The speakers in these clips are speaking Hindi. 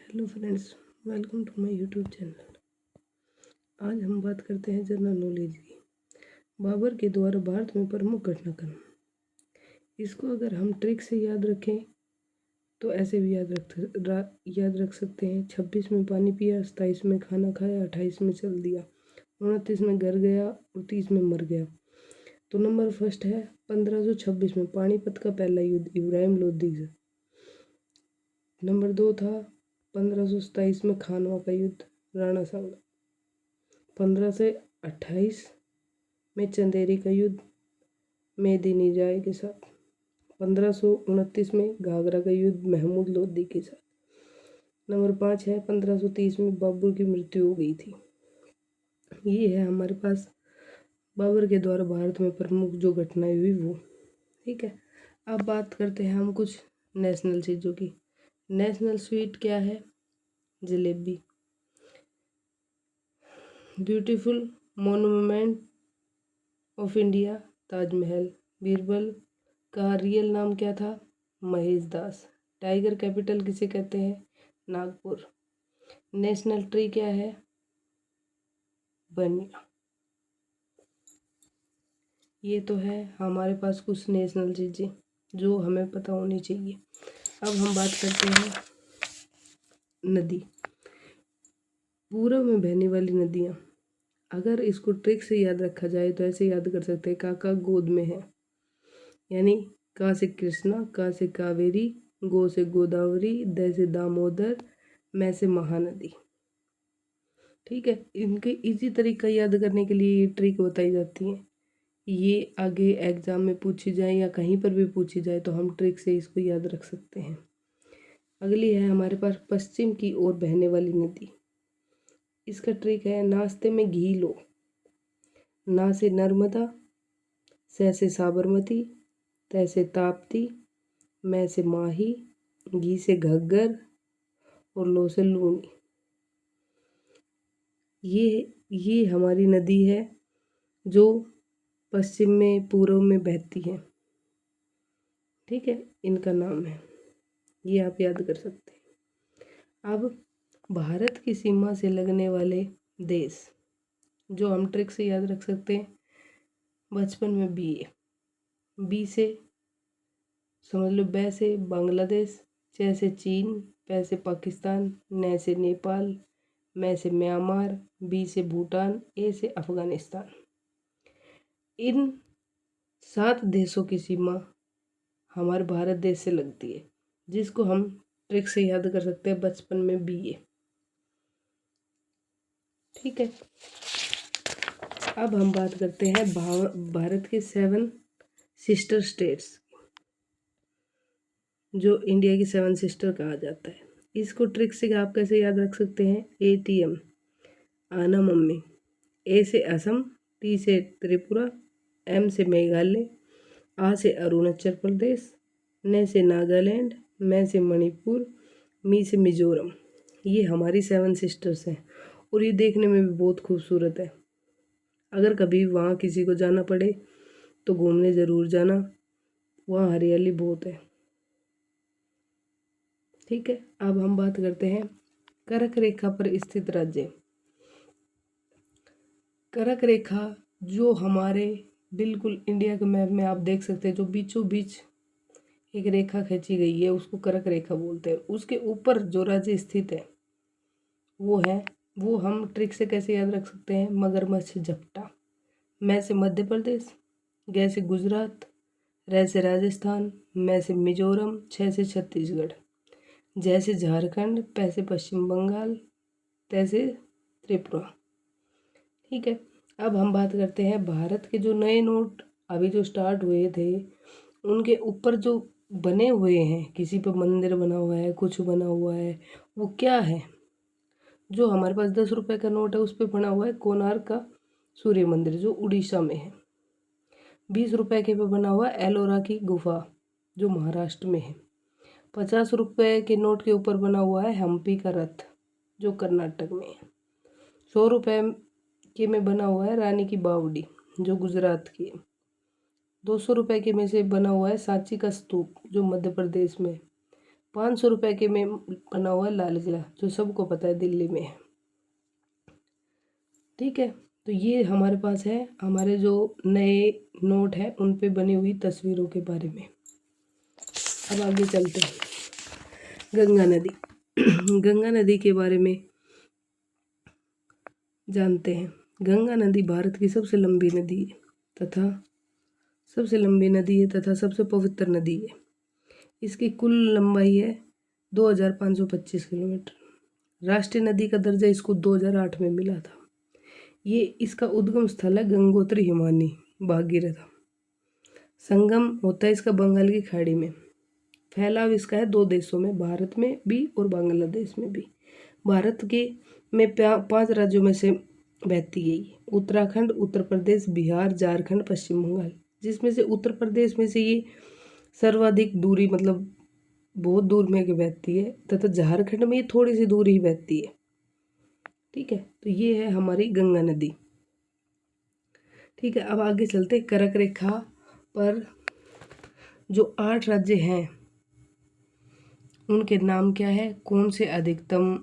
Hello friends, welcome to my YouTube channel. आज हम बात करते हैं जनरल नॉलेज की। बाबर के द्वारा भारत में प्रमुख घटनाक्रम। इसको अगर हम ट्रिक से याद रखें तो ऐसे भी याद रख सकते हैं। 26 में पानी पिया, 27 में खाना खाया, 28 में चल दिया, 29 में घर गया और 30 में मर गया। तो नंबर फर्स्ट है 1526 में पानीपत का पहला युद्ध, इब्राहिम लोदी से। नंबर 2 था 1527 में खानवा का युद्ध, राणा सांगा। 15 से 28 में चंदेरी का युद्ध, मेदिनीराय के साथ। 1529 में घाघरा का युद्ध, महमूद लोदी के साथ। नंबर 5 है 1530 में बाबर की मृत्यु हो गई थी। ये है हमारे पास बाबर के द्वारा भारत में प्रमुख जो घटनाएं हुई वो। ठीक है, अब बात करते हैं हम कुछ नेशनल चीज़ों की। नेशनल स्वीट क्या है? Jalebi. Beautiful monument of India, Taj Mahal. Birbal का रियल नाम क्या था? महेश दास। टाइगर कैपिटल किसे कहते हैं? नागपुर। नेशनल ट्री क्या है? बनिया। ये तो है हमारे पास कुछ नेशनल चीज़ें जो हमें पता होनी चाहिए। अब हम बात करते हैं नदी। पूर्व में बहने वाली नदियाँ, अगर इसको ट्रिक से याद रखा जाए तो ऐसे याद कर सकते हैं। काका गोद में है, यानी का से कृष्णा, का से कावेरी, गो से गोदावरी, द से दामोदर, मैं से महानदी। ठीक है, इनके इसी तरीका याद करने के लिए ये ट्रिक बताई जाती है। ये आगे एग्जाम में पूछी जाए या कहीं पर भी पूछी जाए तो हम ट्रिक से इसको याद रख सकते हैं। अगली है हमारे पास पश्चिम की ओर बहने वाली नदी। इसका ट्रिक है नाश्ते में घी लो। ना से नर्मदा, से साबरमती, तै से ताप्ती, मैं से माही, घी से घग्गर और लो से लूनी। ये हमारी नदी है जो पश्चिम में पूर्व में बहती है। ठीक है, इनका नाम है, ये आप याद कर सकते हैं। अब भारत की सीमा से लगने वाले देश जो हम ट्रिक से याद रख सकते हैं। बचपन में बी से समझ लो, बै से बांग्लादेश, च से चीन, पै से पाकिस्तान, न से नेपाल, मैं से म्यांमार, बी से भूटान, ए से अफगानिस्तान। इन 7 देशों की सीमा हमारे भारत देश से लगती है, जिसको हम ट्रिक से याद कर सकते हैं बचपन में बी। ठीक है, अब हम बात करते हैं भारत के 7 सिस्टर स्टेट्स, जो इंडिया की 7 सिस्टर कहा जाता है। इसको ट्रिक से आप कैसे याद रख सकते हैं? ATM, आना मम्मी। ए से असम, टी से त्रिपुरा, एम से मेघालय, आ से अरुणाचल प्रदेश, न से नागालैंड, मैं से मणिपुर, मी से मिजोरम। ये हमारी 7 सिस्टर्स हैं और ये देखने में भी बहुत खूबसूरत है। अगर कभी वहाँ किसी को जाना पड़े तो घूमने ज़रूर जाना, वहाँ हरियाली बहुत है। ठीक है, अब हम बात करते हैं कर्क रेखा पर स्थित राज्य। कर्क रेखा जो हमारे बिल्कुल इंडिया के मैप में आप देख सकते हैं, जो बीचों बीच एक रेखा खींची गई है, उसको कर्क रेखा बोलते हैं। उसके ऊपर जो राज्य स्थित है वो हम ट्रिक से कैसे याद रख सकते हैं? मगरमच्छ झपटा। मैं से मध्य प्रदेश, ग से गुजरात, र से राजस्थान, मैं से मिजोरम, छ से छत्तीसगढ़, ज से झारखंड, पै से पश्चिम बंगाल, तै से त्रिपुरा। ठीक है, अब हम बात करते हैं भारत के जो नए नोट अभी जो स्टार्ट हुए थे, उनके ऊपर जो बने हुए हैं, किसी पर मंदिर बना हुआ है, कुछ बना हुआ है, वो क्या है? जो हमारे पास 10 रुपए का नोट है उस पर बना हुआ है कोणार्क का सूर्य मंदिर, जो उड़ीसा में है। 20 रुपए के पे बना हुआ है एलोरा की गुफा, जो महाराष्ट्र में है। 50 रुपए के नोट के ऊपर बना हुआ है हम्पी का रथ, जो कर्नाटक में है। 100 रुपए के में बना हुआ है रानी की बावड़ी, जो गुजरात की है। 200 रुपए के में से बना हुआ है सांची का स्तूप, जो मध्य प्रदेश में है। 500 रुपये के में बना हुआ लाल किला, जो सबको पता है दिल्ली में है। ठीक है, तो ये हमारे पास है हमारे जो नए नोट है उन पे बनी हुई तस्वीरों के बारे में। अब आगे चलते हैं। गंगा नदी गंगा नदी के बारे में जानते हैं। गंगा नदी भारत की सबसे लंबी नदी है तथा सबसे पवित्र नदी है। इसकी कुल लंबाई है 2525 किलोमीटर। राष्ट्रीय नदी का दर्जा इसको 2008 में मिला था। ये इसका उद्गम स्थल है गंगोत्री हिमानी भागीरथ। संगम होता है इसका बंगाल की खाड़ी में। फैलाव इसका है 2 देशों में, भारत में भी और बांग्लादेश में भी। भारत के में 5 राज्यों में से बहती है ये, उत्तराखंड, उत्तर प्रदेश, बिहार, झारखंड, पश्चिम बंगाल। जिसमें से उत्तर प्रदेश में से ये सर्वाधिक दूरी मतलब बहुत दूर में बहती है तथा झारखंड में ये थोड़ी सी दूर ही बहती है। ठीक है, तो ये है हमारी गंगा नदी। ठीक है, अब आगे चलते। कर्क रेखा पर जो 8 राज्य हैं उनके नाम क्या है, कौन से अधिकतम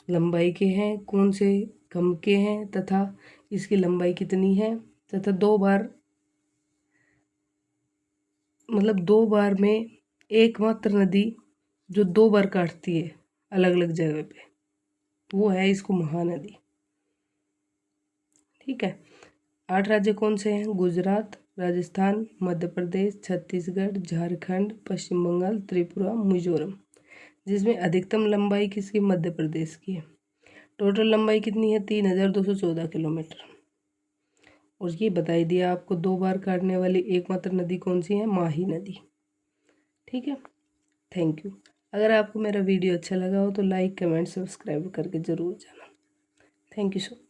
लंबाई के हैं, कौन से कम के हैं तथा इसकी लंबाई कितनी है, तथा 2 बार मतलब 2 बार में एकमात्र नदी जो 2 बार काटती है अलग अलग जगह पे, वो है इसको महानदी। ठीक है, 8 राज्य कौन से हैं, गुजरात, राजस्थान, मध्य प्रदेश, छत्तीसगढ़, झारखंड, पश्चिम बंगाल, त्रिपुरा, मिजोरम। जिसमें अधिकतम लंबाई किसकी, मध्य प्रदेश की है। टोटल लंबाई कितनी है, 3214 किलोमीटर। और ये बताई दिया आपको 2 बार काटने वाली एकमात्र नदी कौन सी है, माही नदी। ठीक है, थैंक यू। अगर आपको मेरा वीडियो अच्छा लगा हो तो लाइक, कमेंट, सब्सक्राइब करके ज़रूर जाना। Thank you so much.